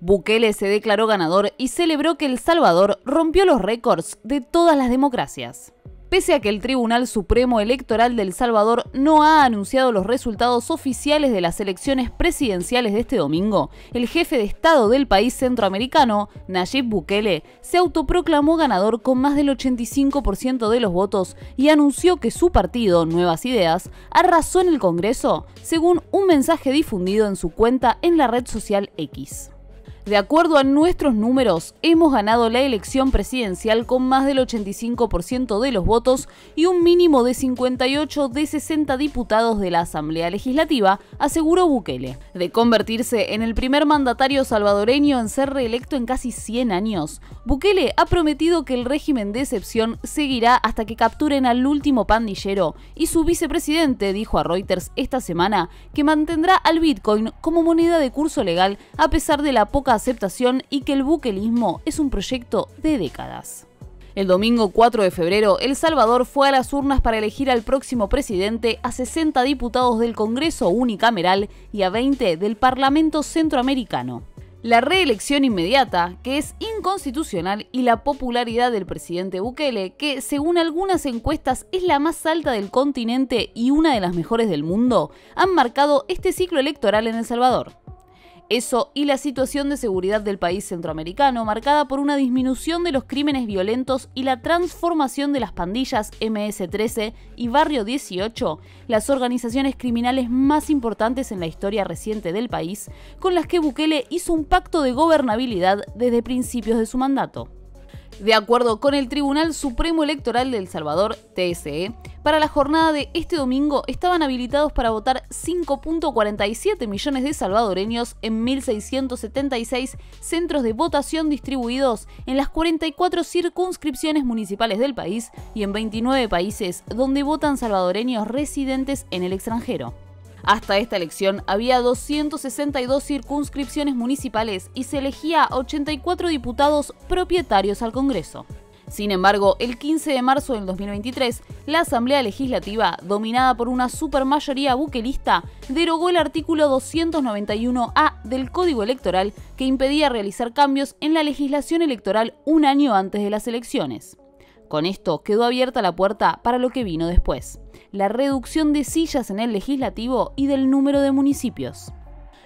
Bukele se declaró ganador y celebró que El Salvador rompió los récords de todas las democracias. Pese a que el Tribunal Supremo Electoral de El Salvador no ha anunciado los resultados oficiales de las elecciones presidenciales de este domingo, el jefe de Estado del país centroamericano, Nayib Bukele, se autoproclamó ganador con más del 85% de los votos y anunció que su partido, Nuevas Ideas, arrasó en el Congreso, según un mensaje difundido en su cuenta en la red social X. De acuerdo a nuestros números, hemos ganado la elección presidencial con más del 85% de los votos y un mínimo de 58 de 60 diputados de la Asamblea Legislativa, aseguró Bukele. De convertirse en el primer mandatario salvadoreño en ser reelecto en casi 100 años, Bukele ha prometido que el régimen de excepción seguirá hasta que capturen al último pandillero y su vicepresidente dijo a Reuters esta semana que mantendrá al Bitcoin como moneda de curso legal a pesar de la poca aceptación y que el bukelismo es un proyecto de décadas. El domingo 4 de febrero, El Salvador fue a las urnas para elegir al próximo presidente, a 60 diputados del Congreso unicameral y a 20 del Parlamento Centroamericano. La reelección inmediata, que es inconstitucional, y la popularidad del presidente Bukele, que según algunas encuestas es la más alta del continente y una de las mejores del mundo, han marcado este ciclo electoral en El Salvador. Eso y la situación de seguridad del país centroamericano, marcada por una disminución de los crímenes violentos y la transformación de las pandillas MS-13 y Barrio 18, las organizaciones criminales más importantes en la historia reciente del país, con las que Bukele hizo un pacto de gobernabilidad desde principios de su mandato. De acuerdo con el Tribunal Supremo Electoral de El Salvador, TSE, para la jornada de este domingo estaban habilitados para votar 5.47 millones de salvadoreños en 1.676 centros de votación distribuidos en las 44 circunscripciones municipales del país y en 29 países donde votan salvadoreños residentes en el extranjero. Hasta esta elección había 262 circunscripciones municipales y se elegía a 84 diputados propietarios al Congreso. Sin embargo, el 15 de marzo del 2023, la Asamblea Legislativa, dominada por una supermayoría bukelista, derogó el artículo 291A del Código Electoral que impedía realizar cambios en la legislación electoral un año antes de las elecciones. Con esto quedó abierta la puerta para lo que vino después: la reducción de sillas en el legislativo y del número de municipios.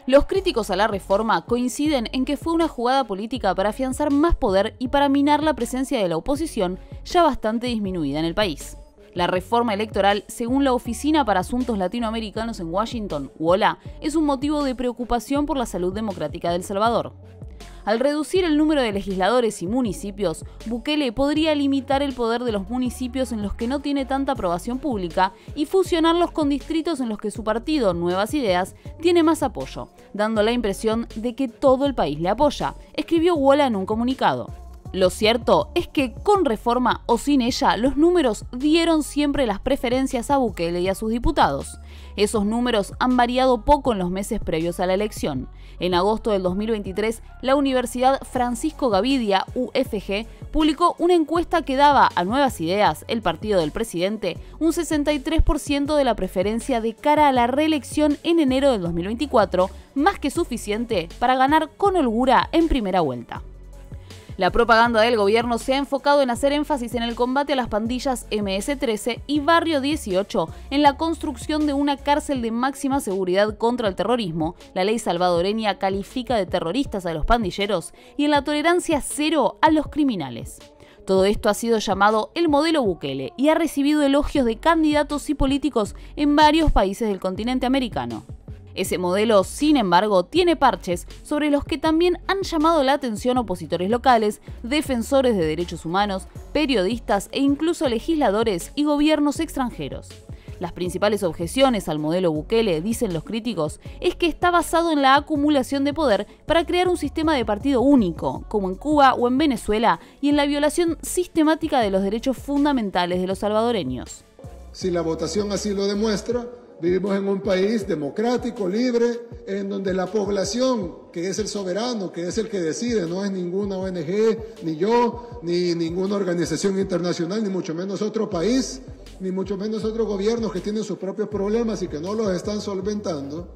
Los críticos a la reforma coinciden en que fue una jugada política para afianzar más poder y para minar la presencia de la oposición, ya bastante disminuida en el país. La reforma electoral, según la Oficina para Asuntos Latinoamericanos en Washington, UOLA, es un motivo de preocupación por la salud democrática de El Salvador. Al reducir el número de legisladores y municipios, Bukele podría limitar el poder de los municipios en los que no tiene tanta aprobación pública y fusionarlos con distritos en los que su partido, Nuevas Ideas, tiene más apoyo, dando la impresión de que todo el país le apoya, escribió UOLA en un comunicado. Lo cierto es que, con reforma o sin ella, los números dieron siempre las preferencias a Bukele y a sus diputados. Esos números han variado poco en los meses previos a la elección. En agosto del 2023, la Universidad Francisco Gavidia, UFG, publicó una encuesta que daba a Nuevas Ideas, el partido del presidente, un 63% de la preferencia de cara a la reelección en enero del 2024, más que suficiente para ganar con holgura en primera vuelta. La propaganda del gobierno se ha enfocado en hacer énfasis en el combate a las pandillas MS-13 y Barrio 18, en la construcción de una cárcel de máxima seguridad contra el terrorismo, la ley salvadoreña califica de terroristas a los pandilleros, y en la tolerancia cero a los criminales. Todo esto ha sido llamado el modelo Bukele y ha recibido elogios de candidatos y políticos en varios países del continente americano. Ese modelo, sin embargo, tiene parches sobre los que también han llamado la atención opositores locales, defensores de derechos humanos, periodistas e incluso legisladores y gobiernos extranjeros. Las principales objeciones al modelo Bukele, dicen los críticos, es que está basado en la acumulación de poder para crear un sistema de partido único, como en Cuba o en Venezuela, y en la violación sistemática de los derechos fundamentales de los salvadoreños. Si la votación así lo demuestra, vivimos en un país democrático, libre, en donde la población, que es el soberano, que es el que decide, no es ninguna ONG, ni yo, ni ninguna organización internacional, ni mucho menos otro país, ni mucho menos otros gobiernos que tienen sus propios problemas y que no los están solventando,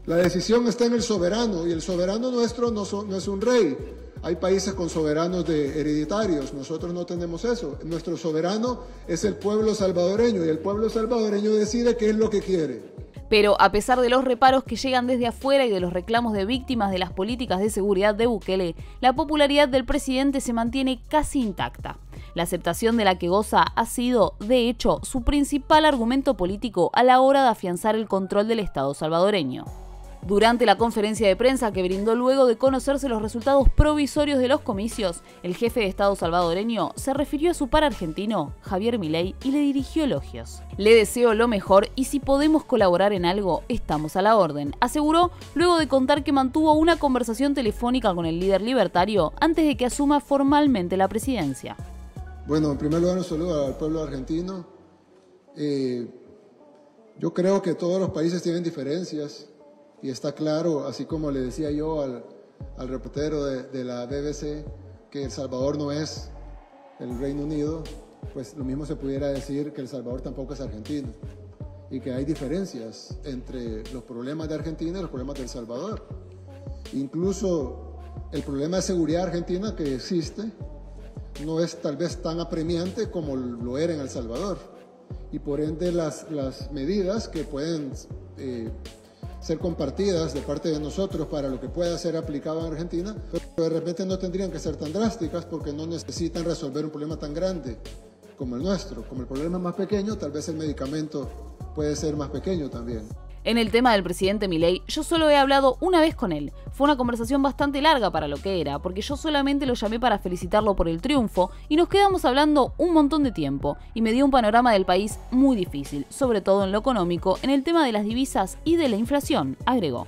La decisión está en el soberano, y el soberano nuestro no es un rey. Hay países con soberanos hereditarios, nosotros no tenemos eso. Nuestro soberano es el pueblo salvadoreño, y el pueblo salvadoreño decide qué es lo que quiere. Pero a pesar de los reparos que llegan desde afuera y de los reclamos de víctimas de las políticas de seguridad de Bukele, la popularidad del presidente se mantiene casi intacta. La aceptación de la que goza ha sido, de hecho, su principal argumento político a la hora de afianzar el control del Estado salvadoreño. Durante la conferencia de prensa que brindó luego de conocerse los resultados provisorios de los comicios, el jefe de Estado salvadoreño se refirió a su par argentino, Javier Milei, y le dirigió elogios. Le deseo lo mejor y si podemos colaborar en algo, estamos a la orden, aseguró luego de contar que mantuvo una conversación telefónica con el líder libertario antes de que asuma formalmente la presidencia. Bueno, en primer lugar un saludo al pueblo argentino. Yo creo que todos los países tienen diferencias. Y está claro, así como le decía yo al reportero de la BBC, que El Salvador no es el Reino Unido, pues lo mismo se pudiera decir que El Salvador tampoco es Argentina. Y que hay diferencias entre los problemas de Argentina y los problemas de El Salvador. Incluso el problema de seguridad argentina que existe no es tal vez tan apremiante como lo era en El Salvador. Y por ende las medidas que pueden ser compartidas de parte de nosotros para lo que pueda ser aplicado en Argentina, pero de repente no tendrían que ser tan drásticas porque no necesitan resolver un problema tan grande como el nuestro. Como el problema es más pequeño, tal vez el medicamento puede ser más pequeño también. En el tema del presidente Milei, yo solo he hablado una vez con él. Fue una conversación bastante larga para lo que era, porque yo solamente lo llamé para felicitarlo por el triunfo y nos quedamos hablando un montón de tiempo y me dio un panorama del país muy difícil, sobre todo en lo económico, en el tema de las divisas y de la inflación, agregó.